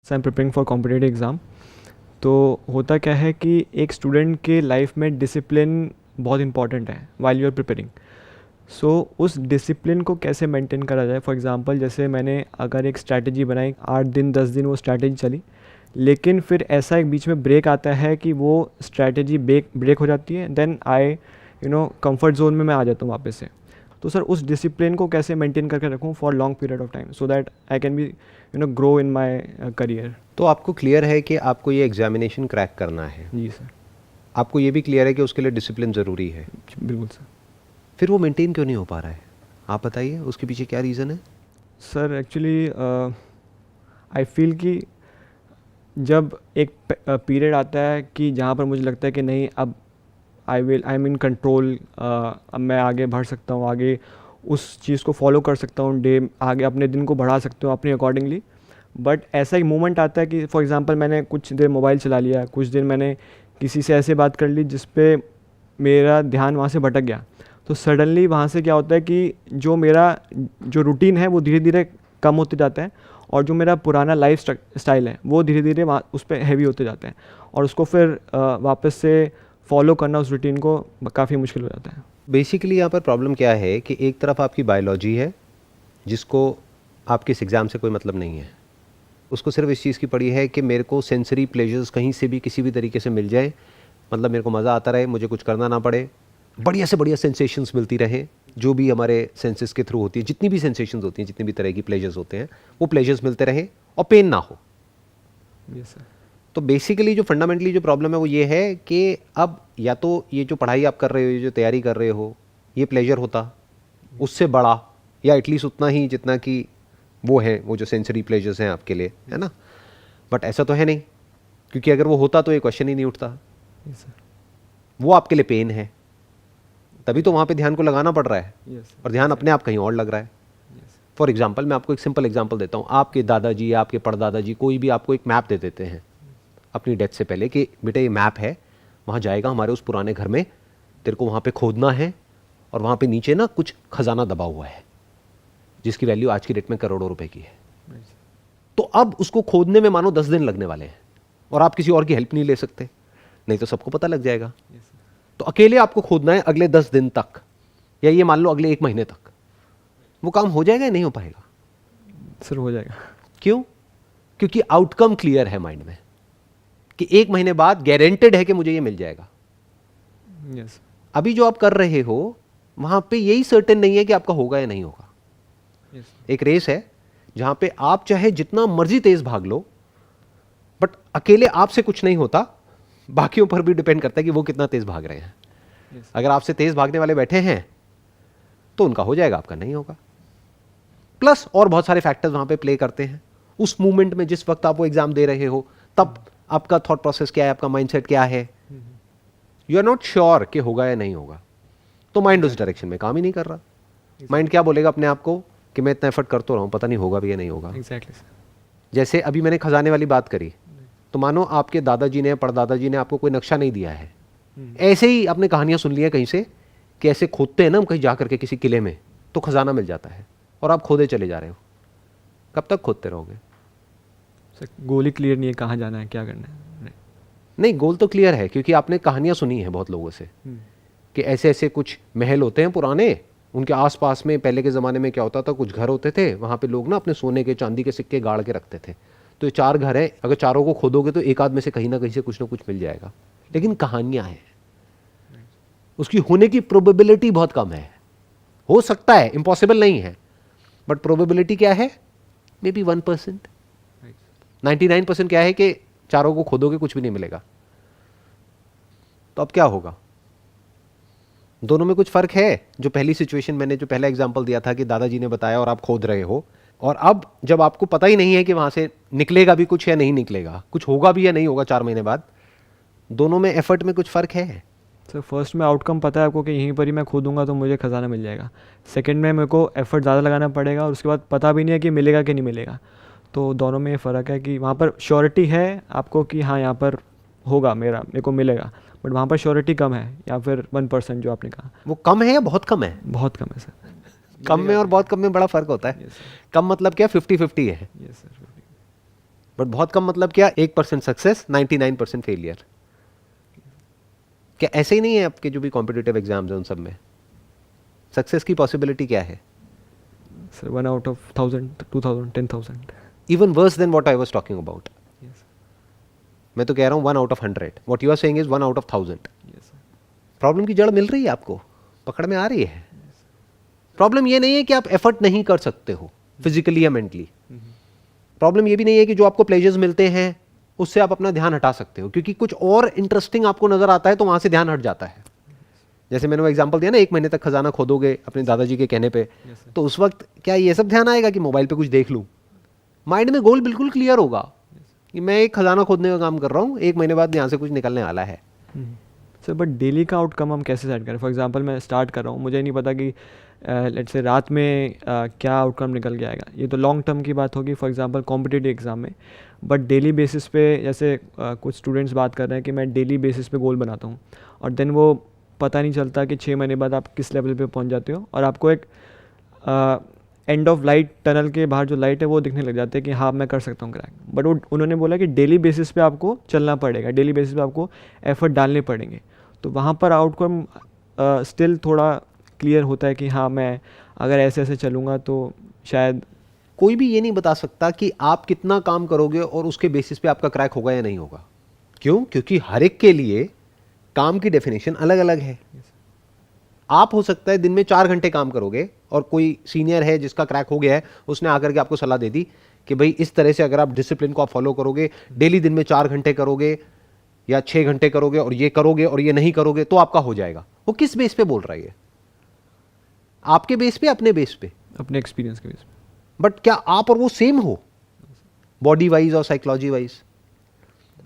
I am preparing for competitive exam. तो होता क्या है कि एक स्टूडेंट के लाइफ में डिसिप्लिन बहुत इंपॉर्टेंट है वाइल यू आर प्रिपेयरिंग। सो उस डिसिप्लिन को कैसे मेंटेन करा जाए। फॉर एग्जांपल जैसे मैंने अगर एक स्ट्रैटेजी बनाई, 8 दिन 10 दिन वो स्ट्रैटेजी चली, लेकिन फिर ऐसा एक बीच में ब्रेक आता है कि वो स्ट्रैटेजी ब्रेक हो जाती है, देन आई कंफर्ट जोन में मैं आ जाता हूँ वापस से। तो सर उस डिसिप्लिन को कैसे मेंटेन करके रखूँ for long period of time, so that I can be grow in my career. तो आपको क्लियर है कि आपको ये एग्जामिनेशन क्रैक करना है, जी सर। आपको ये भी क्लियर है कि उसके लिए डिसिप्लिन ज़रूरी है, बिल्कुल सर। फिर वो मेंटेन क्यों नहीं हो पा रहा है? आप बताइए उसके पीछे क्या रीज़न है? सर एक्चुअली आई फील कि जब एक पीरियड आता है कि जहाँ पर मुझे लगता है कि नहीं, अब आई एम इन कंट्रोल, अब मैं आगे बढ़ सकता हूँ, आगे उस चीज़ को फॉलो कर सकता हूँ, डे आगे अपने दिन को बढ़ा सकता हूँ अपने अकॉर्डिंगली। बट ऐसा एक मोमेंट आता है कि फॉर एग्जांपल मैंने कुछ देर मोबाइल चला लिया, कुछ दिन मैंने किसी से ऐसे बात कर ली जिस पे मेरा ध्यान वहाँ से भटक गया। तो सडनली वहाँ से क्या होता है कि जो मेरा जो रूटीन है वो धीरे धीरे कम होते जाता है, और जो मेरा पुराना लाइफ स्टाइल है वो धीरे धीरे वहाँ उस पर हैवी होते जाता है, और उसको फिर वापस से फॉलो करना उस रूटीन को काफ़ी मुश्किल हो जाता है। बेसिकली यहाँ पर प्रॉब्लम क्या है कि एक तरफ आपकी बायोलॉजी है जिसको आपके इस एग्ज़ाम से कोई मतलब नहीं है, उसको सिर्फ इस चीज़ की पड़ी है कि मेरे को सेंसरी प्लेजर्स कहीं से भी किसी भी तरीके से मिल जाए, मतलब मेरे को मज़ा आता रहे, मुझे कुछ करना ना पड़े, बढ़िया से बढ़िया सेंसेशंस मिलती रहे, जो भी हमारे सेंसेस के थ्रू होती है, जितनी भी सेंसेशंस होती हैं, जितनी भी तरह की प्लेजर्स होते हैं, वो प्लेजर्स मिलते रहे और पेन ना हो। Yes sir. तो बेसिकली जो फंडामेंटली जो प्रॉब्लम है वो ये है कि अब या तो ये जो पढ़ाई आप कर रहे हो, ये जो तैयारी कर रहे हो, ये प्लेजर होता उससे बड़ा या एटलीस्ट उतना ही जितना कि वो है, वो जो सेंसरी प्लेजर्स हैं आपके लिए, है ना। बट ऐसा तो है नहीं, क्योंकि अगर वो होता तो ये क्वेश्चन ही नहीं उठता। Yes sir. वो आपके लिए पेन है, तभी तो वहाँ पे ध्यान को लगाना पड़ रहा है, यस और ध्यान अपने आप कहीं और लग रहा है। फॉर एग्जाम्पल मैं आपको एक सिंपल एग्जाम्पल देता हूँ। आपके दादाजी या आपके परदादाजी कोई भी आपको एक मैप दे देते हैं अपनी डेथ से पहले कि बेटा ये मैप है, वहाँ जाएगा हमारे उस पुराने घर में, तेरे को वहाँ पे खोदना है, और वहाँ पे नीचे ना कुछ खजाना दबा हुआ है जिसकी वैल्यू आज की डेट में करोड़ों रुपए की है। तो अब उसको खोदने में मानो 10 दिन लगने वाले हैं, और आप किसी और की हेल्प नहीं ले सकते, नहीं तो सबको पता लग जाएगा। तो अकेले आपको खोदना है अगले 10 दिन तक, या ये मान लो अगले 1 महीने तक। वो काम हो जाएगा या नहीं हो पाएगा? सर हो जाएगा। क्यों? क्योंकि आउटकम क्लियर है माइंड में कि 1 महीने बाद गारंटेड है कि मुझे ये मिल जाएगा। यस। अभी जो आप कर रहे हो वहां पे यही सर्टेन नहीं है कि आपका होगा या नहीं होगा। यस। एक रेस है जहां पे आप चाहे जितना मर्जी तेज भाग लो, बट अकेले आपसे कुछ नहीं होता, बाकियों पर भी डिपेंड करता है कि वो कितना तेज भाग रहे हैं। यस। अगर आपसे तेज भागने वाले बैठे हैं तो उनका हो जाएगा, आपका नहीं होगा। प्लस और बहुत सारे फैक्टर्स वहां पे प्ले करते हैं। उस मूवमेंट में जिस वक्त आप वो एग्जाम दे रहे हो, तब आपका थॉट प्रोसेस क्या है, आपका माइंडसेट क्या है, यू आर नॉट श्योर कि होगा या नहीं होगा, तो माइंड उस डायरेक्शन में काम ही नहीं कर रहा। माइंड क्या बोलेगा अपने आप को कि मैं इतना एफर्ट करता रहा हूं, पता नहीं होगा भी या नहीं होगा। Exactly sir. जैसे अभी मैंने खजाने वाली बात करी, तो मानो आपके दादाजी ने, परदादाजी ने आपको कोई नक्शा नहीं दिया है, ऐसे ही आपने कहानियां सुन ली हैं कहीं से कि ऐसे खोदते हैं ना हम कहीं जा करके किसी किले में, तो खजाना मिल जाता है, और आप खोदे चले जा रहे हो। कब तक खोदते रहोगे? सर गोल ही क्लियर नहीं है, कहाँ जाना है, क्या करना है। नहीं, गोल तो क्लियर है, क्योंकि आपने कहानियां सुनी है बहुत लोगों से कि ऐसे ऐसे कुछ महल होते हैं पुराने, उनके आसपास में पहले के ज़माने में क्या होता था, कुछ घर होते थे, वहाँ पे लोग ना अपने सोने के चांदी के सिक्के गाड़ के रखते थे। तो ये 4 घर हैं, अगर चारों को खोदोगे तो एक आध में से कहीं ना कहीं से कुछ ना कुछ मिल जाएगा। लेकिन कहानियाँ हैं, उसकी होने की प्रोबेबिलिटी बहुत कम है। हो सकता है, इम्पॉसिबल नहीं है, बट प्रोबेबिलिटी क्या है? May be 1%। 99% क्या है कि चारों को खोदोगे कुछ भी नहीं मिलेगा। तो अब क्या होगा? दोनों में कुछ फर्क है। जो पहली सिचुएशन मैंने जो पहला एग्जांपल दिया था कि दादाजी ने बताया और आप खोद रहे हो, और अब जब आपको पता ही नहीं है कि वहां से निकलेगा भी कुछ या नहीं निकलेगा, कुछ होगा भी या नहीं होगा 4 महीने बाद, दोनों में एफर्ट में कुछ फर्क है। सर फर्स्ट में आउटकम पता है आपको कि यहीं पर ही मैं खोदूंगा तो मुझे खजाना मिल जाएगा। सेकंड में मेरे को एफर्ट ज़्यादा लगाना पड़ेगा, और उसके बाद पता भी नहीं है कि मिलेगा कि नहीं मिलेगा। तो दोनों में ये फ़र्क है कि वहाँ पर श्योरिटी है आपको कि हाँ यहाँ पर होगा, मेरे को मिलेगा, बट वहाँ पर श्योरिटी कम है, या फिर 1% जो आपने कहा। वो कम है या बहुत कम है? बहुत कम है सर। कम में और बहुत कम में बड़ा फर्क होता है। Yes sir. कम मतलब क्या? 50-50 है। Yes sir. बट बहुत कम मतलब क्या, 1% सक्सेस 99% फेलियर। क्या ऐसे ही नहीं है आपके जो भी कॉम्पिटिटिव एग्जाम्स हैं उन सब में? सक्सेस की पॉसिबिलिटी क्या है? Sir 1 out of 1000, 2000, 10,000. Even worse than what I was talking about. Yes. मैं तो कह रहा हूँ 1 out of 100, what you are saying is 1 out of 1000। Yes, sir. Problem की जड़ मिल रही है आपको, पकड़ में आ रही है। प्रॉब्लम ये नहीं है कि आप एफर्ट नहीं कर सकते हो फिजिकली या मेंटली। प्रॉब्लम ये भी नहीं है कि जो आपको प्लेजर्स मिलते हैं उससे आप अपना ध्यान हटा सकते हो, क्योंकि कुछ और इंटरेस्टिंग आपको नजर आता है तो वहां से ध्यान हट जाता है। जैसे मैंने वो एग्जांपल दिया ना, 1 महीने तक खजाना खोदोगे अपने दादाजी के कहने पे, Yes, sir. तो उस वक्त क्या ये सब ध्यान आएगा कि मोबाइल पे कुछ देख लूं? माइंड में गोल बिल्कुल क्लियर होगा कि मैं एक खजाना खोदने का काम कर रहा हूं, 1 महीने बाद यहाँ से कुछ निकलने वाला है। सर बट डेली का आउटकम हम कैसे सेट करें? फॉर एग्जांपल मैं स्टार्ट कर रहा हूँ, मुझे नहीं पता कि लेट्स से रात में क्या आउटकम निकल के आएगा। ये तो लॉन्ग टर्म की बात होगी फॉर एग्जांपल कॉम्पिटिटिव एग्जाम में। बट डेली बेसिस पे जैसे कुछ स्टूडेंट्स बात कर रहे हैं कि मैं डेली बेसिस पे गोल बनाता हूँ, और देन वो पता नहीं चलता कि 6 महीने बाद आप किस लेवल पे पहुँच जाते हो, और आपको एक एंड ऑफ लाइट, टनल के बाहर जो लाइट है वो दिखने लग जाते हैं कि हाँ मैं कर सकता हूँ क्रैक। बट वो उन्होंने बोला कि डेली बेसिस पे आपको चलना पड़ेगा, डेली बेसिस पे आपको एफर्ट डालने पड़ेंगे। तो वहाँ पर आउटकम स्टिल थोड़ा क्लियर होता है कि हाँ मैं अगर ऐसे ऐसे चलूँगा तो शायद। कोई भी ये नहीं बता सकता कि आप कितना काम करोगे और उसके बेसिस पे आपका क्रैक होगा या नहीं होगा। क्यों? क्योंकि हर एक के लिए काम की डेफिनेशन अलग अलग है। आप हो सकता है दिन में 4 घंटे काम करोगे और कोई सीनियर है जिसका क्रैक हो गया है, उसने आकर के आपको सलाह दे दी कि भाई इस तरह से अगर आप डिसिप्लिन को आप फॉलो करोगे, डेली दिन में 4 घंटे करोगे या 6 घंटे करोगे और ये नहीं करोगे तो आपका हो जाएगा। वो किस बेस पे बोल रहा है? आपके बेस पे, अपने बेस पे, अपने एक्सपीरियंस के बेस पे। बट क्या आप और वो सेम हो बॉडी वाइज और साइकोलॉजी वाइज?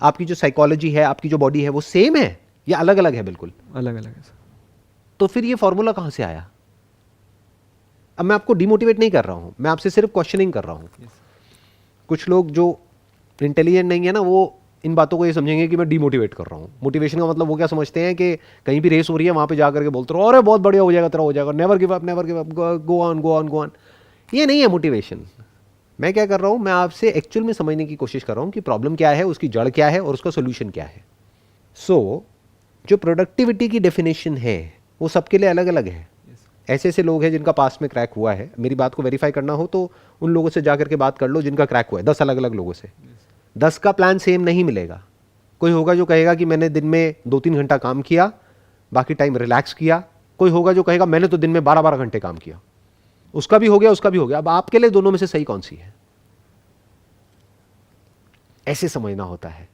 आपकी जो साइकोलॉजी है, आपकी जो बॉडी है वो सेम है या अलग अलग है? बिल्कुल अलग अलग है सर। तो फिर ये फॉर्मूला कहां से आया? अब मैं आपको डिमोटिवेट नहीं कर रहा हूं, मैं आपसे सिर्फ क्वेश्चनिंग कर रहा हूं। कुछ लोग जो इंटेलिजेंट नहीं है ना, वो इन बातों को ये समझेंगे कि मैं डिमोटिवेट कर रहा हूं। मोटिवेशन का मतलब वो क्या समझते हैं कि कहीं भी रेस हो रही है वहां पे जाकर के बोलते रहो अरे बहुत बढ़िया हो जाएगा, तेरा हो जाएगा, never give up, never give up, go on go on go on. ये नहीं है मोटिवेशन। मैं क्या कर रहा हूं, मैं आपसे एक्चुअल में समझने की कोशिश कर रहा हूं कि प्रॉब्लम क्या है, उसकी जड़ क्या है और उसका सोल्यूशन क्या है। सो जो प्रोडक्टिविटी की डेफिनेशन है वो सबके लिए अलग अलग है। ऐसे ऐसे लोग हैं जिनका पास में क्रैक हुआ है, मेरी बात को वेरीफाई करना हो तो उन लोगों से जाकर के बात कर लो जिनका क्रैक हुआ है, 10 अलग अलग लोगों से। 10 का प्लान सेम नहीं मिलेगा। कोई होगा जो कहेगा कि मैंने दिन में 2-3 घंटा काम किया, बाकी टाइम रिलैक्स किया। कोई होगा जो कहेगा मैंने तो दिन में 12-12 घंटे काम किया। उसका भी हो गया, उसका भी हो गया। अब आपके लिए दोनों में से सही कौन सी है? ऐसे समझना होता है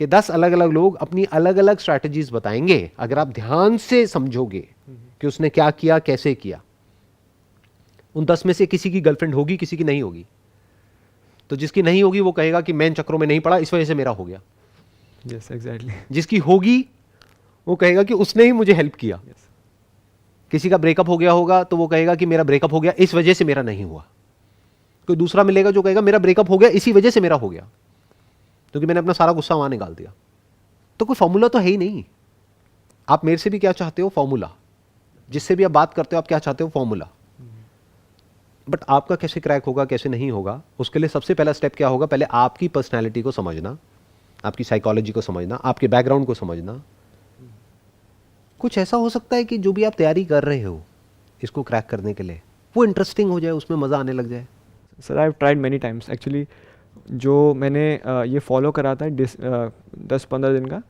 कि 10 अलग अलग लोग अपनी अलग अलग स्ट्रैटेजीज बताएंगे। अगर आप ध्यान से समझोगे कि उसने क्या किया, कैसे किया। उन 10 में से किसी की गर्लफ्रेंड होगी, किसी की नहीं होगी। तो जिसकी नहीं होगी वो कहेगा कि मैं इन चक्रों में नहीं पड़ा, इस वजह से मेरा हो गया। Yes exactly. जिसकी होगी वो कहेगा कि उसने ही मुझे हेल्प किया। किसी का ब्रेकअप हो गया होगा तो वो कहेगा कि मेरा ब्रेकअप हो गया, इस वजह से मेरा नहीं हुआ। कोई दूसरा मिलेगा जो कहेगा मेरा ब्रेकअप हो गया, इसी वजह से मेरा हो गया, क्योंकि मैंने अपना सारा गुस्सा वहां निकाल दिया। तो कोई फॉर्मूला तो है ही नहीं। आप मेरे से भी क्या चाहते हो? फॉर्मूला। जिससे भी आप बात करते हो आप क्या चाहते हो? फॉर्मूला। बट आपका कैसे क्रैक होगा, कैसे नहीं होगा, उसके लिए सबसे पहला स्टेप क्या होगा? पहले आपकी पर्सनैलिटी को समझना, आपकी साइकोलॉजी को समझना, आपके बैकग्राउंड को समझना। कुछ ऐसा हो सकता है कि जो भी आप तैयारी कर रहे हो इसको क्रैक करने के लिए, वो इंटरेस्टिंग हो जाए, उसमें मज़ा आने लग जाए। Sir I have tried many times actually. जो मैंने ये फॉलो करा था 10-15 दिन का,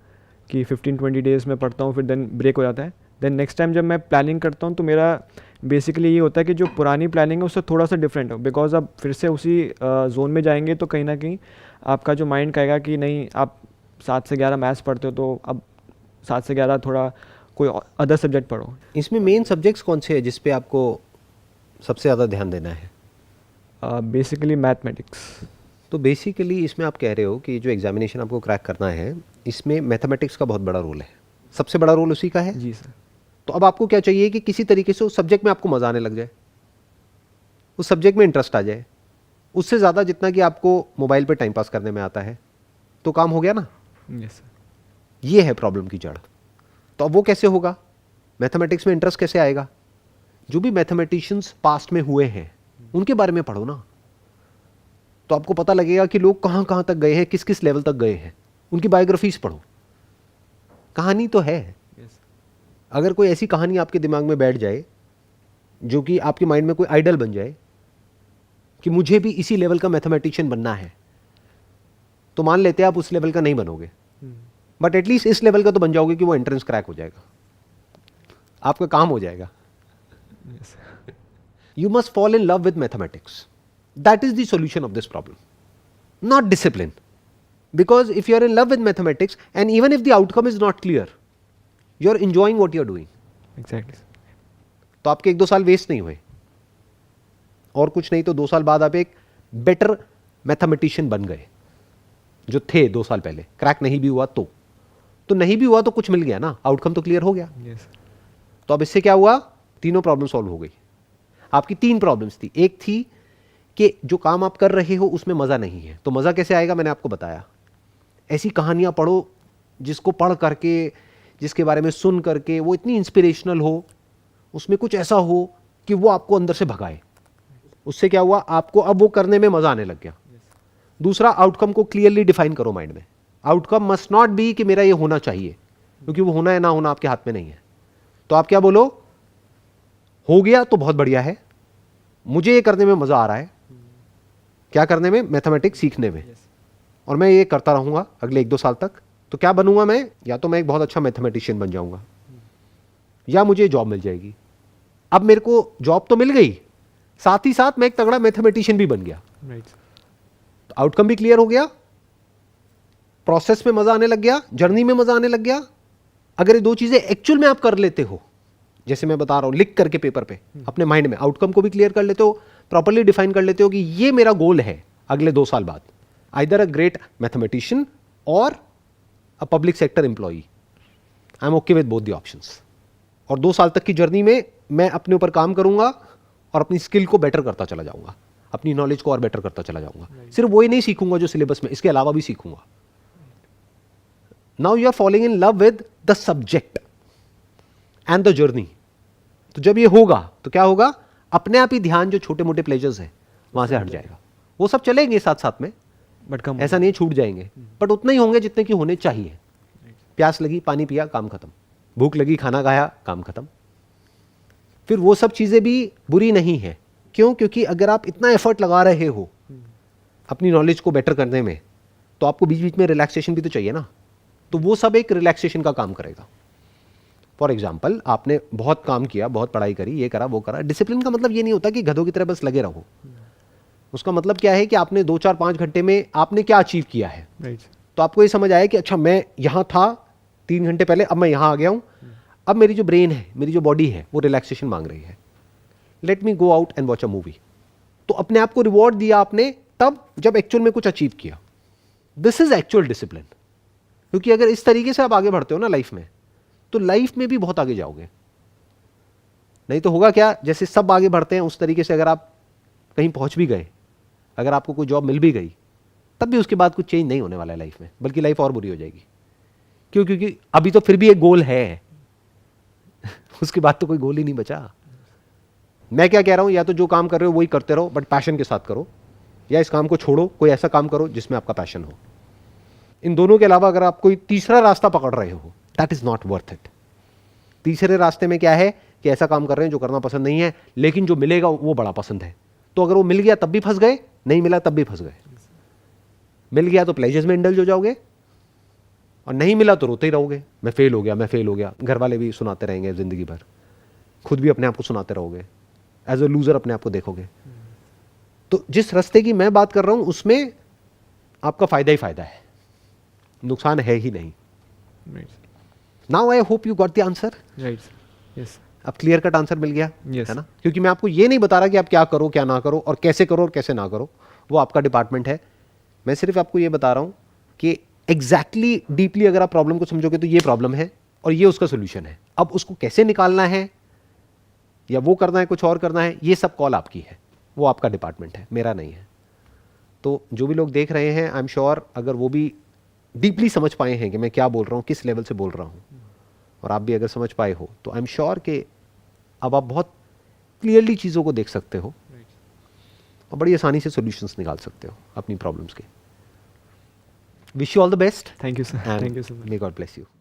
कि 15-20 डेज़ में पढ़ता हूँ, फिर देन ब्रेक हो जाता है। देन नेक्स्ट टाइम जब मैं प्लानिंग करता हूँ तो मेरा बेसिकली ये होता है कि जो पुरानी प्लानिंग है उससे थोड़ा सा डिफरेंट हो, बिकॉज अब फिर से उसी जोन में जाएंगे तो कहीं ना कहीं आपका जो माइंड कहेगा कि नहीं, आप 7 से 11 मैथ्स पढ़ते हो तो अब 7 से 11 थोड़ा कोई अदर सब्जेक्ट पढ़ो। इसमें मेन सब्जेक्ट्स कौन से हैं जिस पे आपको सबसे ज़्यादा ध्यान देना है? Basically mathematics. तो बेसिकली इसमें आप कह रहे हो कि जो एग्जामिनेशन आपको क्रैक करना है इसमें मैथमेटिक्स का बहुत बड़ा रोल है, सबसे बड़ा रोल उसी का है। जी सर। तो अब आपको क्या चाहिए कि किसी तरीके से उस सब्जेक्ट में आपको मज़ा आने लग जाए, उस सब्जेक्ट में इंटरेस्ट आ जाए। उससे ज़्यादा जितना कि आपको मोबाइल पे टाइम पास करने में आता है तो काम हो गया ना। Yes sir. ये है प्रॉब्लम की जड़। तो अब वो कैसे होगा? मैथमेटिक्स में इंटरेस्ट कैसे आएगा? जो भी मैथमेटिशियंस पास्ट में हुए हैं उनके बारे में पढ़ो ना। तो तो आपको पता लगेगा कि लोग कहाँ कहाँ तक गए हैं, किस किस लेवल तक गए हैं। उनकी बायोग्राफीज पढ़ो, कहानी तो है। yes, अगर कोई ऐसी कहानी आपके दिमाग में बैठ जाए जो कि आपके माइंड में कोई आइडल बन जाए कि मुझे भी इसी लेवल का मैथमेटिशियन बनना है, तो मान लेते हैं आप उस लेवल का नहीं बनोगे, बट एटलीस्ट इस लेवल का तो बन जाओगे कि वो एंट्रेंस क्रैक हो जाएगा, आपका काम हो जाएगा। yes, You must fall in love with mathematics. That is the solution of this problem, not discipline. Because if you are in love with mathematics, and even if the outcome is not clear, you are enjoying what you are doing. exactly, तो आपके 1-2 साल waste नहीं हुए, और कुछ नहीं तो 2 साल बाद आप एक बेटर मैथमेटिशियन बन गए जो थे 2 साल पहले। क्रैक नहीं भी हुआ तो नहीं भी हुआ तो कुछ मिल गया ना, आउटकम तो क्लियर हो गया। yes, तो अब इससे क्या हुआ, तीनों प्रॉब्लम सॉल्व हो गई। आपकी 3 प्रॉब्लम्स थी। एक थी कि जो काम आप कर रहे हो उसमें मज़ा नहीं है, तो मज़ा कैसे आएगा, मैंने आपको बताया। ऐसी कहानियाँ पढ़ो जिसको पढ़ करके, जिसके बारे में सुन करके वो इतनी इंस्पिरेशनल हो, उसमें कुछ ऐसा हो कि वो आपको अंदर से भगाए। उससे क्या हुआ, आपको अब वो करने में मज़ा आने लग गया। दूसरा, आउटकम को क्लियरली डिफाइन करो माइंड में। आउटकम मस्ट नॉट बी कि मेरा ये होना चाहिए, क्योंकि वो होना है ना होना आपके हाथ में नहीं है। तो आप क्या बोलो, हो गया तो बहुत बढ़िया है, मुझे ये करने में मज़ा आ रहा है। क्या करने में, मैथमेटिक्स सीखने में, और मैं ये करता रहूँगा अगले 1-2 साल तक। तो क्या बनूंगा मैं, या तो मैं एक बहुत अच्छा मैथमेटिशियन बन जाऊँगा, या मुझे जॉब मिल जाएगी। अब मेरे को जॉब तो मिल गई, साथ ही साथ मैं एक तगड़ा मैथमेटिशियन भी बन गया। right, तो आउटकम भी क्लियर हो गया, प्रोसेस में मज़ा आने लग गया, जर्नी में मज़ा आने लग गया। अगर ये 2 चीज़ें एक्चुअल में आप कर लेते हो, जैसे मैं बता रहा हूँ, लिख करके पेपर पे अपने माइंड में, आउटकम को भी क्लियर कर लेते हो, प्रॉपर्ली डिफाइन कर लेते हो कि ये मेरा गोल है अगले 2 साल बाद, आइदर अ ग्रेट मैथमेटिशियन और a public sector employee, I am okay with both the options. और 2 साल तक की जर्नी में मैं अपने ऊपर काम करूंगा और अपनी स्किल को बेटर करता चला जाऊंगा, अपनी नॉलेज को और बेटर करता चला जाऊंगा। सिर्फ वही नहीं सीखूंगा जो सिलेबस में, इसके अलावा भी सीखूंगा। Now you are following in love with the subject and the journey. तो जब ये होगा तो क्या होगा, अपने आप ही ध्यान जो छोटे मोटे प्लेजर्स हैं वहां से हट जाएगा। वो सब चलेंगे साथ साथ में, बट कम, ऐसा नहीं छूट जाएंगे, बट उतने ही होंगे जितने की होने चाहिए। प्यास लगी, पानी पिया, काम खत्म। भूख लगी, खाना खाया, काम खत्म। फिर वो सब चीजें भी बुरी नहीं है। क्यों? क्योंकि अगर आप इतना एफर्ट लगा रहे हो अपनी नॉलेज को बेटर करने में, तो आपको बीच बीच में रिलैक्सेशन भी तो चाहिए ना। तो वो सब एक रिलैक्सेशन का काम करेगा। फॉर एग्जाम्पल, आपने बहुत काम किया, बहुत पढ़ाई करी, ये करा वो करा। डिसिप्लिन का मतलब ये नहीं होता कि गधों की तरह बस लगे रहो। उसका मतलब क्या है कि आपने 2, 4, 5 घंटे में आपने क्या अचीव किया है। right, तो आपको ये समझ आया कि अच्छा मैं यहाँ था 3 घंटे पहले, अब मैं यहाँ आ गया हूँ। अब मेरी जो ब्रेन है, मेरी जो बॉडी है, वो रिलैक्सेशन मांग रही है। Let me go out and watch a movie. तो अपने आप को रिवॉर्ड दिया आपने तब जब एक्चुअल में कुछ अचीव किया। This is actual discipline. क्योंकि अगर इस तरीके से आप आगे बढ़ते हो ना लाइफ में, तो लाइफ में भी बहुत आगे जाओगे। नहीं तो होगा क्या, जैसे सब आगे बढ़ते हैं उस तरीके से अगर आप कहीं पहुंच भी गए, अगर आपको कोई जॉब मिल भी गई, तब भी उसके बाद कुछ चेंज नहीं होने वाला है लाइफ में, बल्कि लाइफ और बुरी हो जाएगी। क्यों? क्योंकि अभी तो फिर भी एक गोल है उसके बाद तो कोई गोल ही नहीं बचा। मैं क्या कह रहा हूं, या तो जो काम कर रहे हो वही करते रहो, बट पैशन के साथ करो, या इस काम को छोड़ो, कोई ऐसा काम करो जिसमें आपका पैशन हो। इन दोनों के अलावा अगर आप कोई तीसरा रास्ता पकड़ रहे हो, that is not worth it. तीसरे रास्ते में क्या है कि ऐसा काम कर रहे हैं जो करना पसंद नहीं है, लेकिन जो मिलेगा वो बड़ा पसंद है। तो अगर वो मिल गया तब भी फंस गए, नहीं मिला तब भी फंस गए। मिल गया तो प्लेजर्स में इंडल्ज हो जाओगे, और नहीं मिला तो रोते ही रहोगे, मैं फेल हो गया, मैं फेल हो गया। घर वाले भी सुनाते रहेंगे जिंदगी भर, खुद भी अपने आप को सुनाते रहोगे, एज अ लूजर अपने आप को देखोगे। तो जिस रास्ते की मैं बात कर रहा हूं उसमें आपका फायदा ही फायदा है, नुकसान है ही नहीं। right, now I hope you got the answer. right, yes, अब क्लियर कट आंसर मिल गया Yes. है ना। क्योंकि मैं आपको ये नहीं बता रहा कि आप क्या करो क्या ना करो, और कैसे करो और कैसे ना करो, वो आपका डिपार्टमेंट है। मैं सिर्फ आपको ये बता रहा हूं कि एग्जैक्टली डीपली अगर आप प्रॉब्लम को समझोगे तो ये प्रॉब्लम है और ये उसका सोल्यूशन है। अब उसको कैसे निकालना है, या वो करना है, कुछ और करना है, ये सब कॉल आपकी है, वो आपका डिपार्टमेंट है, मेरा नहीं है। तो जो भी लोग देख रहे हैं, आई एम श्योर अगर वो भी डीपली समझ पाए हैं कि मैं क्या बोल रहा हूँ, किस लेवल से बोल रहा हूँ, और आप भी अगर समझ पाए हो, तो आई एम श्योर कि अब आप बहुत क्लियरली चीज़ों को देख सकते हो। और बड़ी आसानी से सॉल्यूशंस निकाल सकते हो अपनी प्रॉब्लम्स के. Wish you all the best thank you sir, thank you so much. may God bless you.